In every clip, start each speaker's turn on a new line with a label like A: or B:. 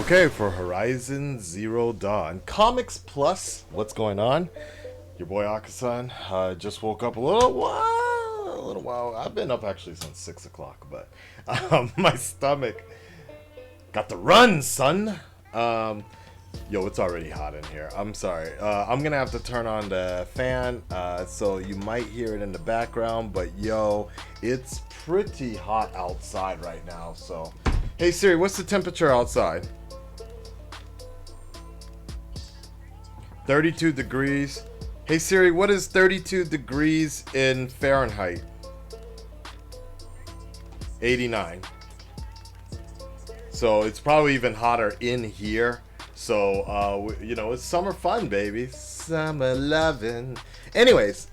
A: Okay, for Horizon Zero Dawn. Comics Plus, what's going on? Your boy Akasan. Just woke up a little while. I've been up actually since 6 o'clock, but my stomach got to run, son. Yo, it's already hot in here. I'm sorry. I'm gonna have to turn on the fan, so you might hear it in the background, but yo, it's pretty hot outside right now, so. Hey Siri, what's the temperature outside? 32 degrees. Hey Siri, what is 32 degrees in Fahrenheit? 89. So it's probably even hotter in here. So, you know, it's summer fun, baby. Summer lovin'. Anyways,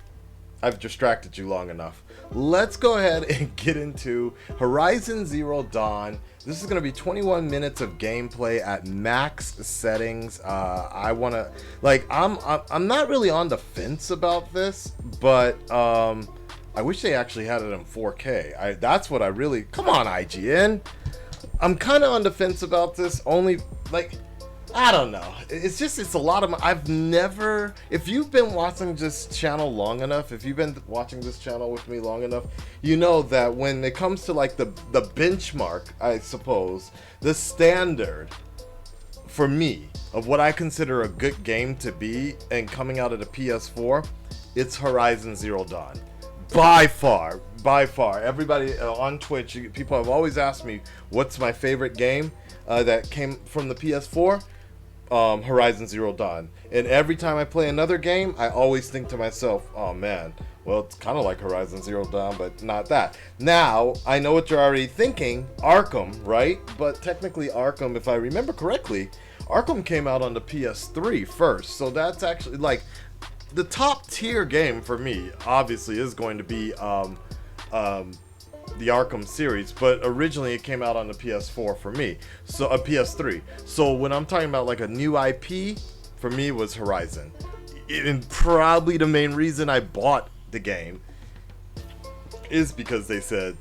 A: I've distracted you long enough. Let's go ahead and get into Horizon Zero Dawn. This is going to be 21 minutes of gameplay at max settings. I want to, like, I'm not really on the fence about this, but I wish they actually had it in 4K. That's what I really, come on IGN. I'm kind of on the fence about this, only, like, I don't know. It's a lot of, I've never, if you've been watching this channel long enough, if you've been watching this channel with me long enough, you know that when it comes to like the benchmark, I suppose, the standard for me of what I consider a good game to be and coming out of the PS4, it's Horizon Zero Dawn. By far. Everybody on Twitch, people have always asked me, what's my favorite game that came from the PS4? Horizon Zero Dawn. And every time I play another game, I always think to myself, oh man, well, it's kind of like Horizon Zero Dawn, but not that. Now, I know what you're already thinking, Arkham, right? But technically Arkham, if I remember correctly, Arkham came out on the PS3 first, so that's actually, like, the top tier game for me, obviously, is going to be the Arkham series, but originally it came out on the PS4 for me, so a PS3. So when I'm talking about like a new IP, for me was Horizon. And probably the main reason I bought the game is because they said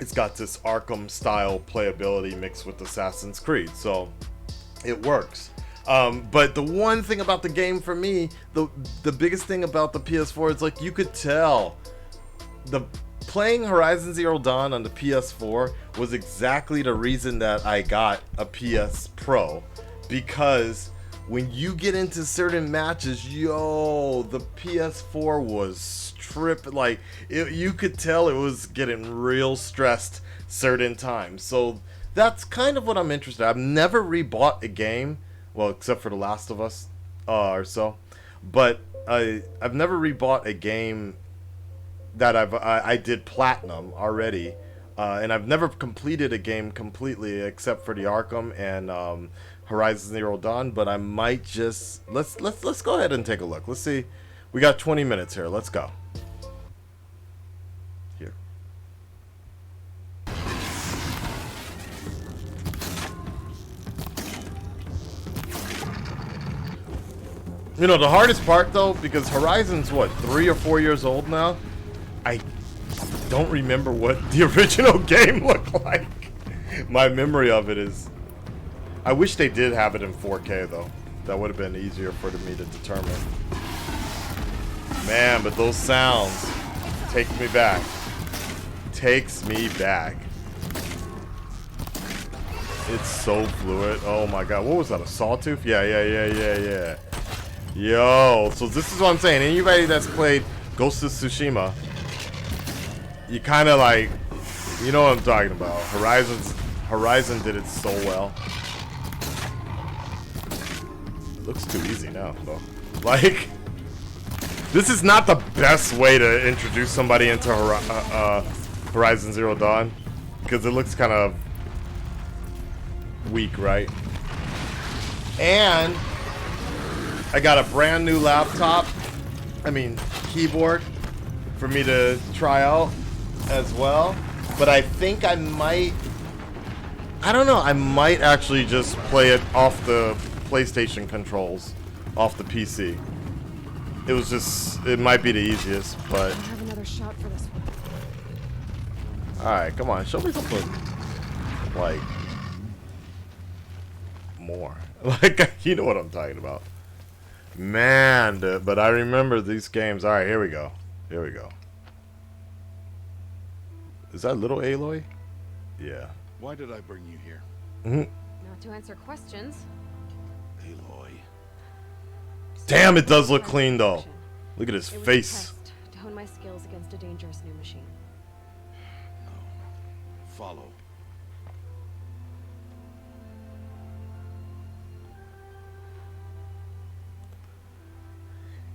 A: it's got this Arkham style playability mixed with Assassin's Creed, so it works. But the one thing about the game for me, the biggest thing about the PS4 is like you could tell playing Horizon Zero Dawn on the PS4 was exactly the reason that I got a PS Pro, because when you get into certain matches, yo, the PS4 was stripped, like you could tell it was getting real stressed certain times. So that's kind of what I'm interested in. I've never rebought a game, well, except for The Last of Us or so, but I've never rebought a game that I did platinum already, and I've never completed a game completely except for the Arkham and Horizon Zero Dawn. But I might just let's go ahead and take a look. Let's see. We got 20 minutes here. Let's go. Here. You know the hardest part though, because Horizon's what, 3 or 4 years old now. I don't remember what the original game looked like. My memory of it is... I wish they did have it in 4K though. That would have been easier for me to determine. Man, but those sounds take me back. Takes me back. It's so fluid. Oh my god. What was that? A sawtooth? Yeah. Yo, so this is what I'm saying. Anybody that's played Ghost of Tsushima, you kind of like, you know what I'm talking about. Horizon did it so well. It looks too easy now, though. Like, this is not the best way to introduce somebody into Horizon Zero Dawn, because it looks kind of weak, right? And I got a brand new laptop, keyboard, for me to try out as well, but I think I might actually just play it off the PlayStation controls, off the PC. It might be the easiest, but I have another shot for this one. Alright, come on, show me something like more. Like, you know what I'm talking about. Man, dude, but I remember these games. Alright, here we go. Here we go. Is that little Aloy? Yeah.
B: Why did I bring you here?
C: Not to answer questions.
B: Aloy.
A: Damn, it does look clean though. Look at his
C: It was a
A: face.
C: test to hone my skills against a dangerous new machine.
B: No. Follow.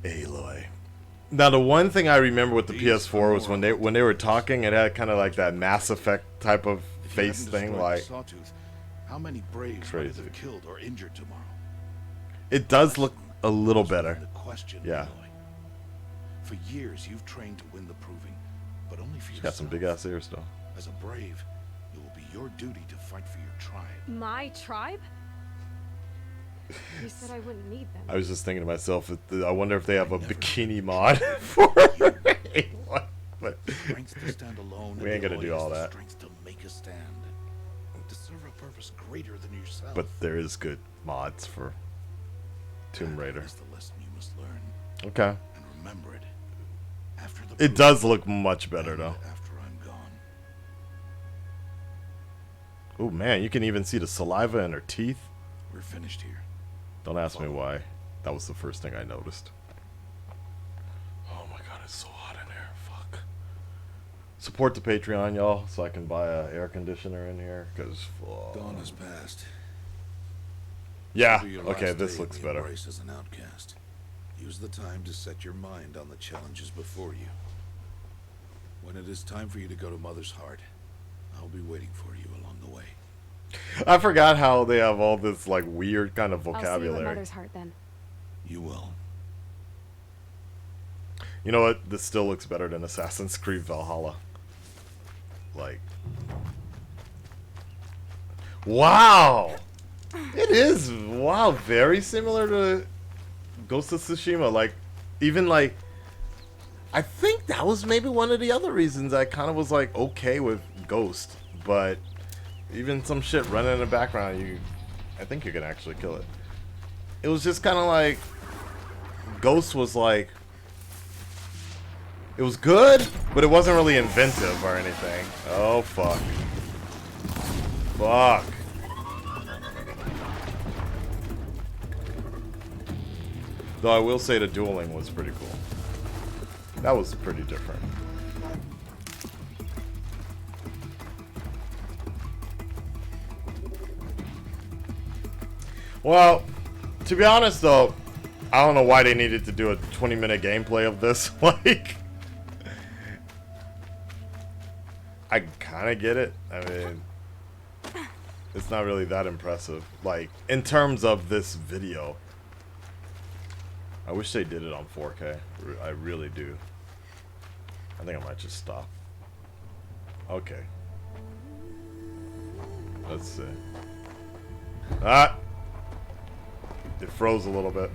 A: Aloy. Now the one thing I remember with the PS4 was when they were talking, it had kind of like that Mass Effect type of face thing, like
B: Sawtooth, how many braves would have killed or injured tomorrow?
A: it does look a little better.
B: The question,
A: Yeah.
B: Aloy. For years you've trained to win the proving, but only for
A: She's
B: yourself.
A: got some big ass ears though.
B: As a brave, it will be your duty to fight for your tribe.
C: My tribe? You said I wouldn't need them.
A: I was just thinking to myself, I wonder if they have a bikini mod for Aloy. But
B: Strength to stand alone.
A: we ain't gonna
B: Aloy
A: do
B: has
A: all
B: the
A: that.
B: Strength to make a stand. To serve a purpose greater than yourself.
A: But there is good mods for Tomb Raider.
B: That's the lesson you must learn.
A: Okay.
B: And remember it. After the
A: It does look much better though.
B: After I'm gone.
A: Oh man, you can even see the saliva in her teeth.
B: We're finished here.
A: Don't ask me why. That was the first thing I noticed. Oh my god, it's so hot in here. Fuck. Support the Patreon, y'all, so I can buy a air conditioner in here. Cause
B: Dawn has passed.
A: yeah.
B: It'll be your
A: Okay,
B: last
A: this
B: day
A: looks
B: in the
A: better.
B: embrace as an outcast. Use the time to set your mind on the challenges before you. When it is time for you to go to Mother's Heart, I'll be waiting for you along the way.
A: I forgot how they have all this like weird kind of
C: I'll see you at
A: vocabulary.
C: Mother's Heart then.
B: You will.
A: You know what? This still looks better than Assassin's Creed Valhalla. Like, wow, it is. Wow, very similar to Ghost of Tsushima. Like, even like, I think that was maybe one of the other reasons I kind of was like okay with Ghost, but even some shit running in the background, I think you can actually kill it. It was just kind of like, Ghost was like, it was good, but it wasn't really inventive or anything. Oh, fuck. Fuck. Though I will say the dueling was pretty cool. That was pretty different. Well, to be honest though, I don't know why they needed to do a 20-minute gameplay of this. Like, I kind of get it. I mean, it's not really that impressive. Like, in terms of this video, I wish they did it on 4K. I really do. I think I might just stop. Okay. Let's see. Ah! It froze a little bit.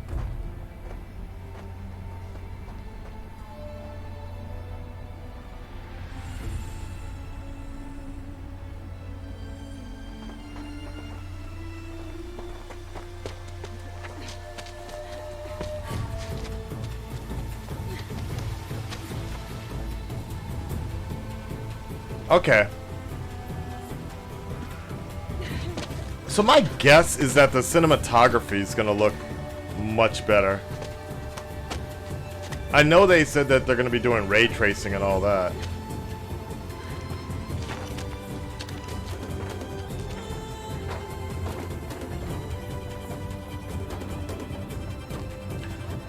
A: Okay. So my guess is that the cinematography is going to look much better. I know they said that they're going to be doing ray tracing and all that.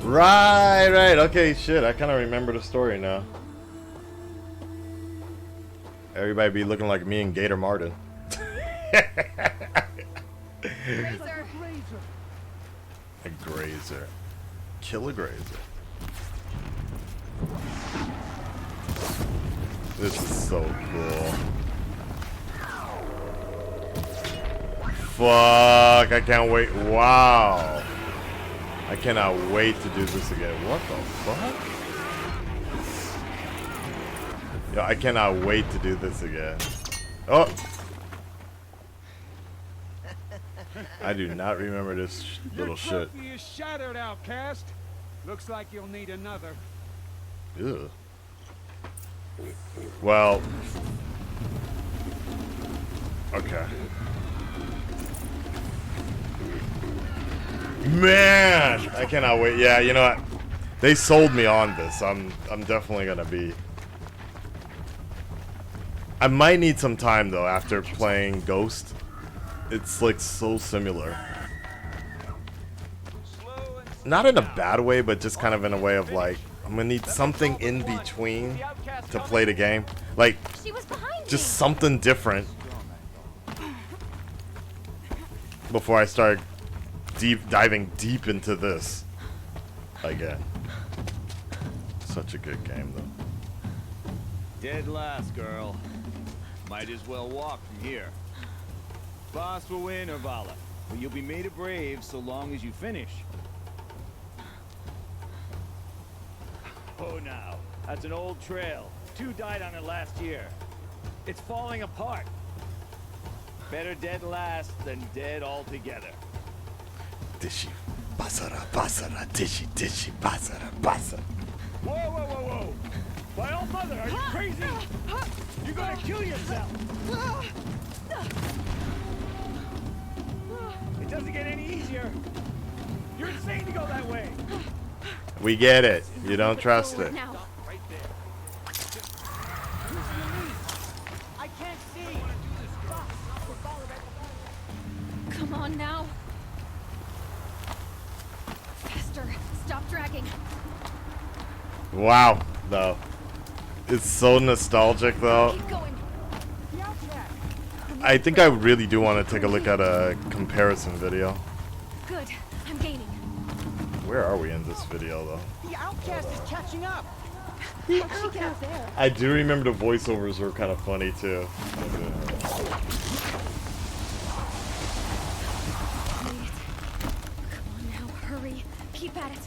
A: Right. Okay, shit. I kind of remember the story now. Everybody be looking like me and Gator Martin. A grazer. Kill a grazer. This is so cool. Fuck, I can't wait. Wow. I cannot wait to do this again. What the fuck? Yo, I cannot wait to do this again. Oh! I do not remember this little shit.
D: Your trophy is shattered, outcast. Looks like you'll need another.
A: Ew. Well. Okay. Man, I cannot wait. Yeah, you know what? They sold me on this. I'm definitely gonna be. I might need some time though after playing Ghost. It's like so similar. Not in a bad way, but just kind of in a way of like I'm gonna need something in between to play the game. Like just something different before I start diving deep into this again. Such a good game though.
E: Dead last, girl. Might as well walk from here. Boss will win, Urvala, but you'll be made a brave so long as you finish. Oh, now, that's an old trail. 2 died on it last year. It's falling apart. Better dead last than dead altogether.
A: Dishy, basara, basara, dishy, dishy, basara, basara.
E: Whoa, whoa, whoa, whoa! My old mother, are you crazy? You're gonna kill yourself! It doesn't get any easier. You're insane to go that way.
A: We get it. You don't trust it.
C: Now.
E: Right there. I can't see.
C: Come on now. Faster. Stop dragging.
A: Wow, though. It's so nostalgic though.
C: Keep going.
A: I think I really do want to take a look at a comparison video.
C: Good. I'm gaining.
A: Where are we in this video though?
F: The outcast is catching up.
C: How'd she get up there?
A: I do remember the voiceovers were kind of funny too.
C: Made it. Come on now, hurry. Keep at it.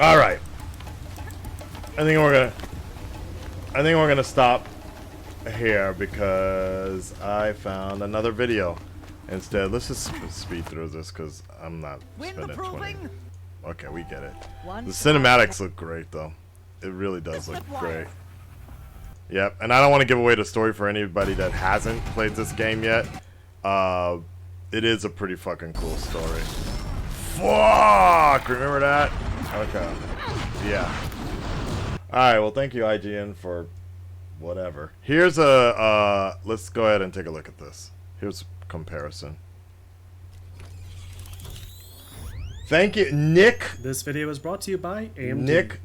A: All right. I think we're gonna stop here because I found another video. Instead, let's just speed through this because I'm not spending 20. Okay, we get it. The cinematics look great though. It really does look great. Yep, and I don't want to give away the story for anybody that hasn't played this game yet. It is a pretty fucking cool story. Fuck! Remember that? Okay. Yeah. Alright, well thank you IGN for whatever. Here's a, let's go ahead and take a look at this. Here's a comparison. Thank you, Nick.
G: This video is brought to you by AMD.
A: Nick,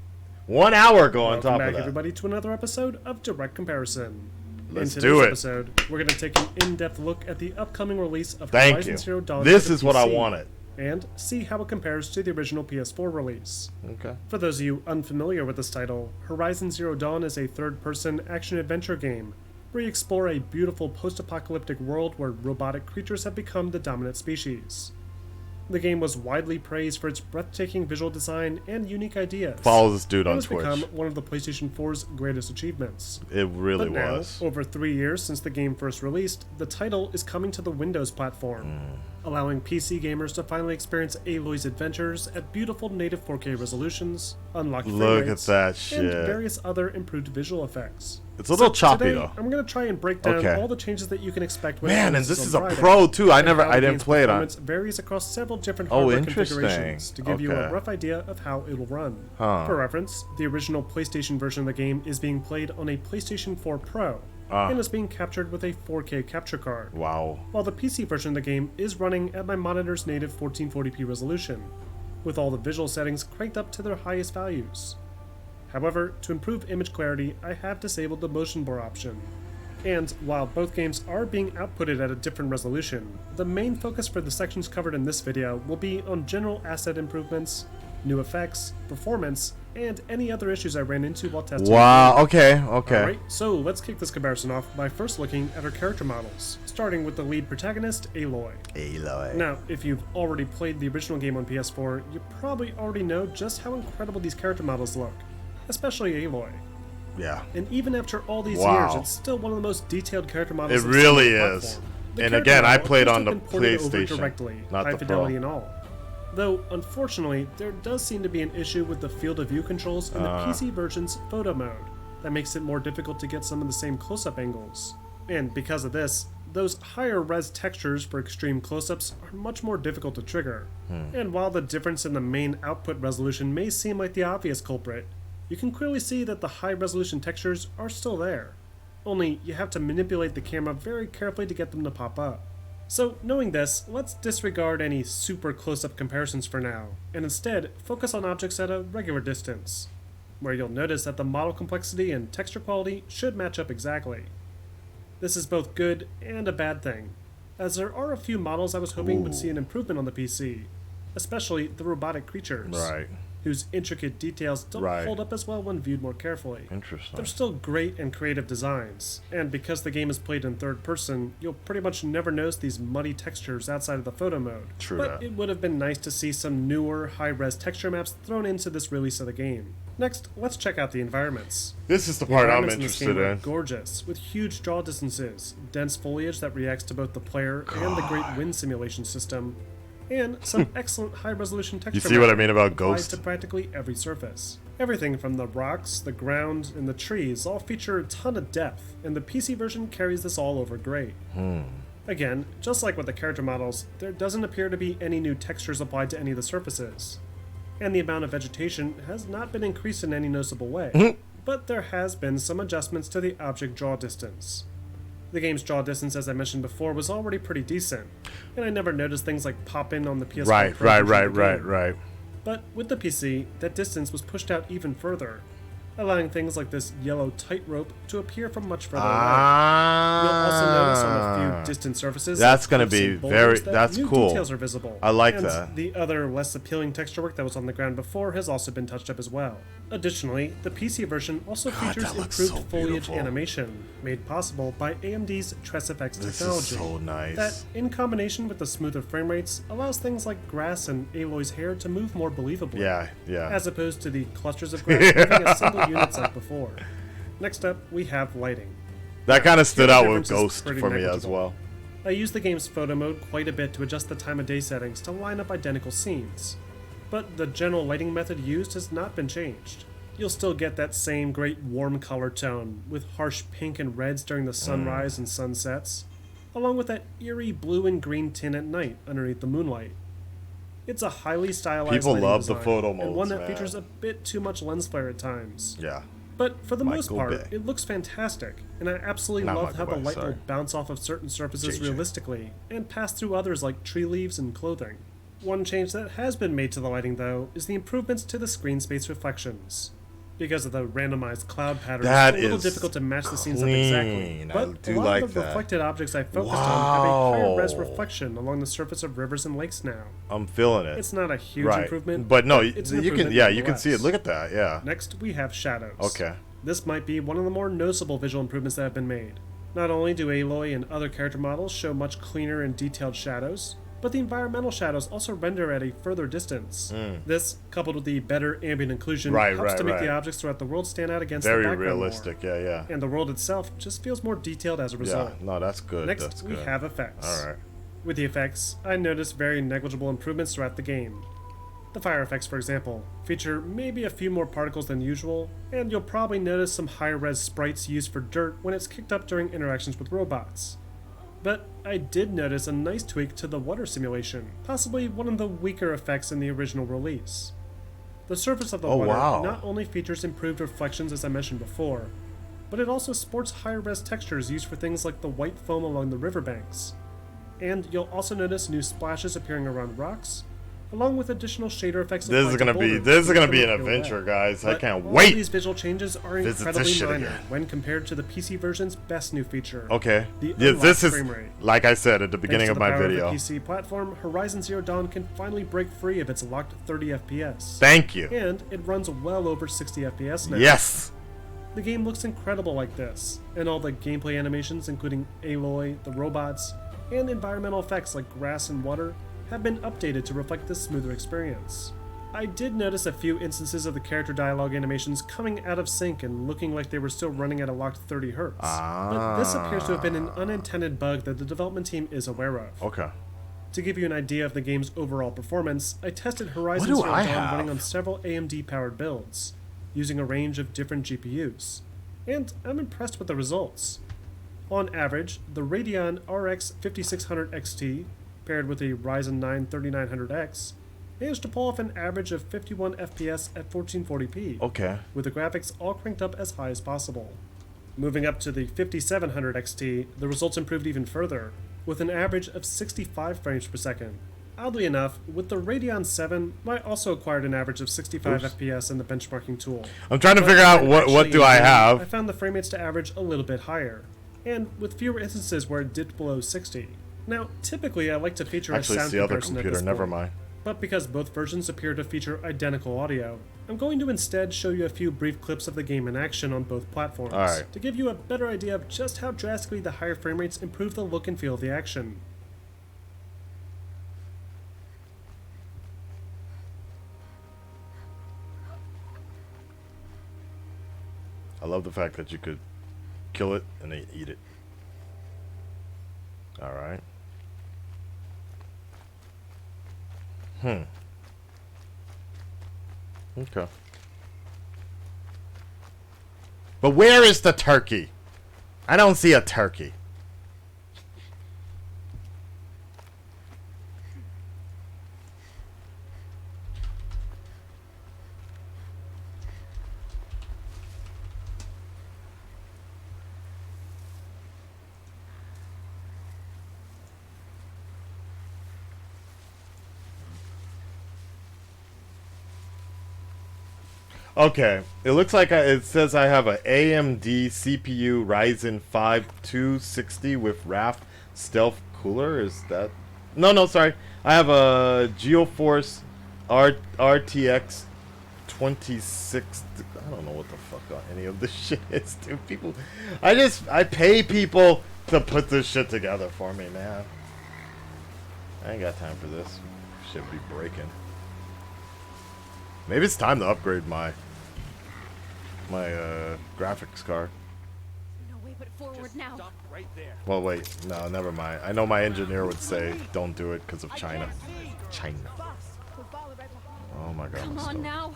A: 1 hour ago on
G: Welcome
A: top
G: back,
A: of that.
G: everybody, to another episode of Direct Comparison.
A: Let's
G: in
A: do it.
G: today's episode, we're going to take an in-depth look at the upcoming release of
A: Thank
G: Horizon
A: you.
G: Zero Dawn.
A: This
G: for the
A: is what I
G: PC,
A: wanted.
G: And see how it compares to the original PS4 release.
A: Okay.
G: For those of you unfamiliar with this title, Horizon Zero Dawn is a third-person action-adventure game where you explore a beautiful post-apocalyptic world where robotic creatures have become the dominant species. The game was widely praised for its breathtaking visual design and unique ideas.
A: Follow this dude
G: It
A: on
G: has
A: Twitch.
G: become one of the PlayStation 4's greatest achievements.
A: It really
G: But now,
A: was.
G: over 3 years since the game first released, the title is coming to the Windows platform, allowing PC gamers to finally experience Aloy's adventures at beautiful native 4K resolutions, unlocked frame
A: Look at
G: rates,
A: that
G: and
A: shit.
G: various other improved visual effects.
A: It's a little choppy
G: Today,
A: though.
G: I'm going to try and break down
A: Okay.
G: all the changes that you can expect when
A: Man,
G: it
A: and this
G: releases
A: is
G: on
A: a
G: Friday,
A: pro too. I
G: and how the
A: didn't
G: game's
A: play it on.
G: performance varies across several different
A: Oh,
G: hardware
A: interesting.
G: configurations to give you a
A: Okay.
G: rough idea of how it'll run.
A: Huh.
G: For reference, the original PlayStation version of the game is being played on a PlayStation 4 Pro
A: Ah.
G: and is being captured with a 4K capture card,
A: Wow.
G: while the PC version of the game is running at my monitor's native 1440p resolution, with all the visual settings cranked up to their highest values. However, to improve image clarity, I have disabled the motion blur option. And while both games are being outputted at a different resolution, the main focus for the sections covered in this video will be on general asset improvements, new effects, performance, and any other issues I ran into while testing.
A: Wow. Okay. Okay.
G: Alright, so let's kick this comparison off by first looking at our character models, starting with the lead protagonist, Aloy.
A: Aloy.
G: Now, if you've already played the original game on PS4, you probably already know just how incredible these character models look, especially Aloy.
A: Yeah.
G: And even after all these
A: Wow.
G: years, it's still one of the most detailed character models.
A: It
G: I've seen on
A: really
G: the
A: is.
G: platform. The
A: And
G: character
A: again, I
G: model
A: played
G: appears
A: on
G: to
A: the
G: have been ported over
A: PlayStation,
G: directly,
A: not
G: high
A: the
G: fidelity
A: Pro.
G: and all. Though, unfortunately, there does seem to be an issue with the field of view controls in the PC version's photo mode that makes it more difficult to get some of the same close-up angles. And because of this, those higher res textures for extreme close-ups are much more difficult to trigger. And while the difference in the main output resolution may seem like the obvious culprit, you can clearly see that the high resolution textures are still there. Only you have to manipulate the camera very carefully to get them to pop up. So, knowing this, let's disregard any super close-up comparisons for now, and instead focus on objects at a regular distance, where you'll notice that the model complexity and texture quality should match up exactly. This is both good and a bad thing, as there are a few models I was hoping would see an improvement on the PC, especially the robotic creatures,
A: Right.
G: whose intricate details don't
A: Right.
G: hold up as well when viewed more carefully.
A: Interesting.
G: They're still great and creative designs, and because the game is played in third person, you'll pretty much never notice these muddy textures outside of the photo mode.
A: True
G: But
A: that.
G: it would have been nice to see some newer, high-res texture maps thrown into this release of the game. Next, let's check out the environments.
A: This is the
G: The
A: part I'm
G: environments in this game
A: interested
G: are
A: in.
G: gorgeous, with huge draw distances, dense foliage that reacts to both the player and the great wind simulation system, and some excellent high-resolution texture.
A: You see what I
G: mapping
A: mean about
G: applied
A: Ghost?
G: to practically every surface. Everything from the rocks, the ground, and the trees all feature a ton of depth, and the PC version carries this all over great. Again, just like with the character models, there doesn't appear to be any new textures applied to any of the surfaces, and the amount of vegetation has not been increased in any noticeable way, but there has been some adjustments to the object draw distance. The game's draw distance, as I mentioned before, was already pretty decent, and I never noticed things like pop-in on the PS4
A: Right,
G: Pro
A: right,
G: version
A: right,
G: of the
A: right,
G: game.
A: right.
G: But with the PC, that distance was pushed out even further, allowing things like this yellow tightrope to appear from much further away. You'll also notice on a few distant surfaces
A: That's
G: like
A: gonna
G: cliffs
A: be
G: and boulders
A: very-
G: that
A: that's
G: new
A: cool.
G: details are visible.
A: I like
G: And
A: that.
G: the other less appealing texture work that was on the ground before has also been touched up as well. Additionally, the PC version also features
A: that looks
G: improved
A: so
G: foliage
A: beautiful.
G: animation, made possible by AMD's TressFX
A: This
G: technology.
A: is so nice.
G: That, in combination with the smoother frame rates, allows things like grass and Aloy's hair to move more believably.
A: Yeah, yeah.
G: As opposed to the clusters of grass moving as single units like before. Next up, we have lighting.
A: That kind of stood
G: the
A: out with
G: difference is
A: Ghost
G: pretty
A: for me as
G: negligible.
A: well.
G: I used the game's photo mode quite a bit to adjust the time of day settings to line up identical scenes, but the general lighting method used has not been changed. You'll still get that same great warm color tone, with harsh pink and reds during the sunrise and sunsets, along with that eerie blue and green tint at night underneath the moonlight. It's a highly stylized
A: People
G: lighting
A: love the
G: design,
A: photo
G: and one
A: modes,
G: that
A: man.
G: features a bit too much lens flare at times.
A: Yeah.
G: But for the most
A: Michael
G: part,
A: Bay.
G: it looks fantastic, and I absolutely
A: Not
G: love
A: Michael
G: how the
A: Bay,
G: light
A: sorry.
G: will bounce off of certain surfaces
A: JJ.
G: realistically, and pass through others like tree leaves and clothing. One change that has been made to the lighting, though, is the improvements to the screen space reflections. Because of the randomized cloud patterns,
A: That
G: it's a little
A: is
G: difficult to match the scenes up exactly.
A: clean. I
G: But
A: do
G: a lot
A: like
G: of the
A: that.
G: reflected objects I focused on have a higher res
A: Wow.
G: reflection along the surface of rivers and lakes now.
A: I'm feeling it.
G: It's not a huge
A: right.
G: improvement,
A: But no,
G: it's an
A: you can,
G: improvement
A: yeah, you can see it.
G: nonetheless.
A: Look at that, yeah.
G: Next, we have shadows.
A: Okay.
G: This might be one of the more noticeable visual improvements that have been made. Not only do Aloy and other character models show much cleaner and detailed shadows, but the environmental shadows also render at a further distance. This, coupled with the better ambient inclusion,
A: Hmm. Right,
G: helps
A: right,
G: to make
A: right.
G: the objects throughout the world stand out against the
A: Very
G: background
A: realistic,
G: more.
A: yeah.
G: And the world itself just feels more detailed as a result.
A: Yeah, no, that's good.
G: Next,
A: that's
G: we
A: good.
G: have effects.
A: Alright.
G: With the effects, I noticed very negligible improvements throughout the game. The fire effects, for example, feature maybe a few more particles than usual, and you'll probably notice some high-res sprites used for dirt when it's kicked up during interactions with robots. But I did notice a nice tweak to the water simulation, possibly one of the weaker effects in the original release. The surface of the
A: Oh,
G: water
A: wow.
G: not only features improved reflections as I mentioned before, but it also sports higher res textures used for things like the white foam along the riverbanks. And you'll also notice new splashes appearing around rocks, along with additional shader effects.
A: This is
G: applied to
A: gonna be
G: boulders
A: this is
G: to
A: gonna
G: make
A: be
G: them
A: an
G: appear
A: adventure,
G: wet.
A: guys. I
G: But
A: can't
G: all
A: wait.
G: these visual changes are
A: Visit this
G: incredibly
A: shit
G: minor
A: again.
G: when compared to the PC version's best new feature.
A: Okay.
G: The
A: Yeah, this
G: unlocked
A: is
G: frame rate.
A: like I said at the beginning
G: Thanks
A: of
G: to the
A: my
G: power
A: video.
G: Of the PC platform, Horizon Zero Dawn can finally break free of its locked 30 FPS.
A: Thank you.
G: And it runs well over 60 FPS now.
A: Yes.
G: The game looks incredible like this, and all the gameplay animations, including Aloy, the robots, and environmental effects like grass and water, have been updated to reflect this smoother experience. I did notice a few instances of the character dialogue animations coming out of sync and looking like they were still running at a locked 30 Hz. But this appears to have been an unintended bug that the development team is aware of.
A: Okay.
G: To give you an idea of the game's overall performance, I tested Horizon
A: What do
G: Zero
A: I
G: Dawn
A: have?
G: running on several AMD-powered builds, using a range of different GPUs, and I'm impressed with the results. On average, the Radeon RX 5600 XT, paired with a Ryzen 9 3900X, managed to pull off an average of 51 FPS at 1440p,
A: Okay.
G: with the graphics all cranked up as high as possible. Moving up to the 5700 XT, the results improved even further, with an average of 65 frames per second. Oddly enough, with the Radeon 7, I also acquired an average of 65
A: Oops.
G: FPS in the benchmarking tool.
A: I'm trying to
G: But
A: figure out
G: when
A: what
G: actually
A: do I
G: in game,
A: have.
G: I found the frame rates to average a little bit higher, and with fewer instances where it dipped below 60. Now, typically I like to feature
A: Actually,
G: a
A: it's
G: sound
A: the other
G: comparison at
A: computer.
G: this
A: Never
G: point.
A: mind.
G: But because both versions appear to feature identical audio, I'm going to instead show you a few brief clips of the game in action on both platforms,
A: Alright.
G: to give you a better idea of just how drastically the higher frame rates improve the look and feel of the action.
A: I love the fact that you could kill it and then eat it. Alright. Okay. But where is the turkey? I don't see a turkey. Okay, it looks like it says I have a AMD CPU Ryzen 5 260 with RAF Stealth Cooler. Is that? No, sorry. I have a GeoForce RTX 26. I don't know what the fuck any of this shit is, dude. People, I pay people to put this shit together for me, man. I ain't got time for this. Shit be breaking. Maybe it's time to upgrade my graphics card.
C: No way but forward now.
D: Stop right there.
A: Well, wait, no, never mind. I know my engineer would say don't do it because of China. China. Oh my god.
C: Come
A: I'm
C: on
A: stoked.
C: now.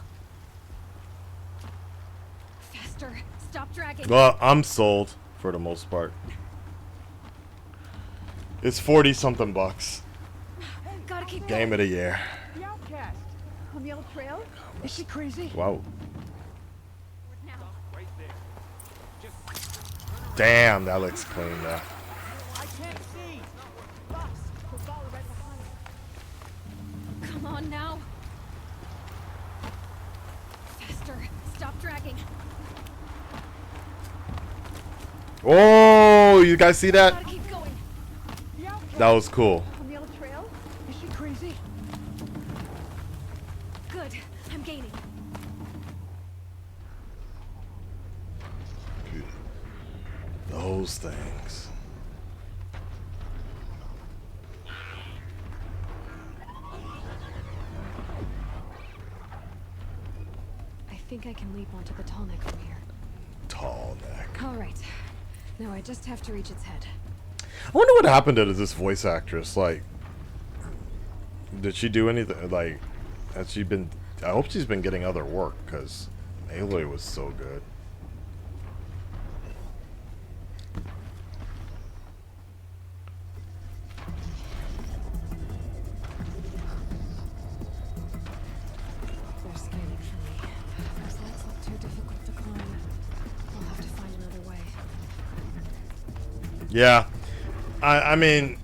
C: Faster. Stop dragging.
A: Well, I'm sold for the most part. It's 40 something bucks.
C: Gotta keep
A: Game of the year.
D: The outcast.
C: on the old trail.
D: Is she crazy?
A: Wow.
C: Now.
D: Right there. Just
A: Damn, that looks clean though.
D: I can't see. Boss, we'll follow right behind.
C: Come on now. Faster. Stop dragging.
A: Oh, you guys see that?
C: Gotta keep going.
D: The outcast.
A: That was cool.
C: On the old trail.
D: Is she crazy?
C: Good. I'm gaining.
A: Those things.
C: I think I can leap onto the tall neck from here.
A: Tall neck.
C: All right. Now I just have to reach its head.
A: I wonder what happened to this voice actress. Like, did she do anything? Like, has she been? I hope she's been getting other work because Aloy was so good.
C: They're scanning for me. Those lights look too difficult to climb. I'll have to find another way.
A: Yeah, I mean,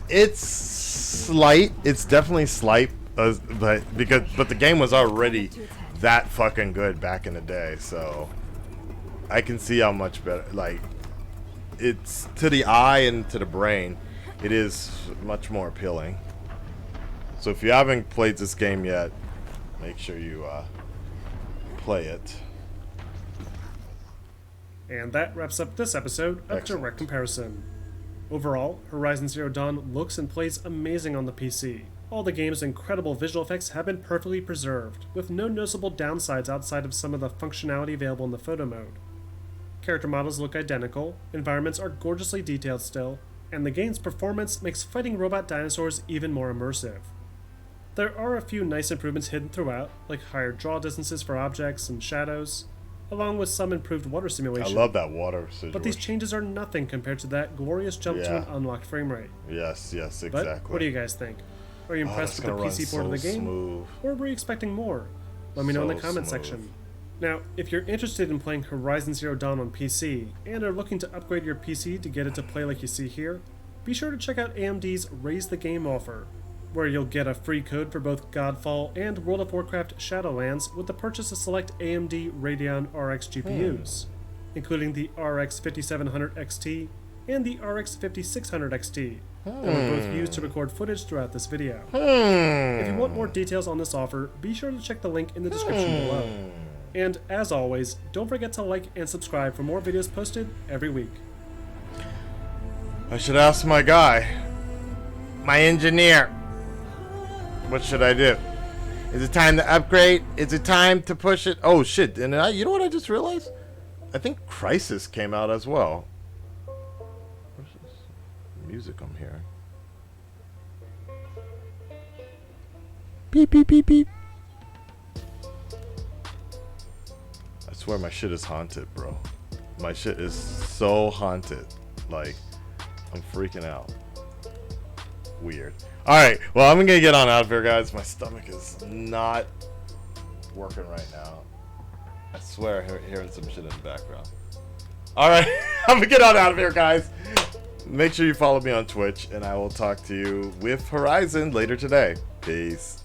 A: it's slight. It's definitely slight, but the game was already that fucking good back in the day. So I can see how much better. Like, it's to the eye and to the brain, it is much more appealing. So if you haven't played this game yet, make sure you play it.
G: And that wraps up this episode of
A: Excellent.
G: Direct Comparison. Overall, Horizon Zero Dawn looks and plays amazing on the PC. All the game's incredible visual effects have been perfectly preserved, with no noticeable downsides outside of some of the functionality available in the photo mode. Character models look identical, environments are gorgeously detailed still, and the game's performance makes fighting robot dinosaurs even more immersive. There are a few nice improvements hidden throughout, like higher draw distances for objects and shadows, along with some improved water
A: I
G: simulation.
A: love that water situation.
G: But these changes are nothing compared to that glorious jump to an
A: Yeah.
G: unlocked frame rate.
A: Yes, yes,
G: But
A: exactly.
G: what do you guys think? Are you
A: Oh,
G: impressed
A: that's
G: with the
A: gonna
G: PC
A: run
G: port of the
A: so
G: game?
A: smooth.
G: Or were you expecting more? Let me know in the
A: So
G: comment
A: smooth.
G: section. Now, if you're interested in playing Horizon Zero Dawn on PC, and are looking to upgrade your PC to get it to play like you see here, be sure to check out AMD's Raise the Game offer, where you'll get a free code for both Godfall and World of Warcraft Shadowlands with the purchase of select AMD Radeon RX GPUs, including the RX 5700 XT and the RX 5600 XT, that were both used to record footage throughout this video. If you want more details on this offer, be sure to check the link in the description below. And as always, don't forget to like and subscribe for more videos posted every week.
A: I should ask my guy, my engineer. What should I do? Is it time to upgrade? Is it time to push it? Oh shit! And you know what I just realized? I think Crisis came out as well. Where's this music I'm hearing? Beep beep beep beep. I swear my shit is haunted, bro. My shit is so haunted. Like, I'm freaking out. Weird. Alright, well, I'm gonna get on out of here, guys. My stomach is not working right now. I swear I'm hearing some shit in the background. Alright, I'm gonna get on out of here, guys. Make sure you follow me on Twitch, and I will talk to you with Horizon later today. Peace.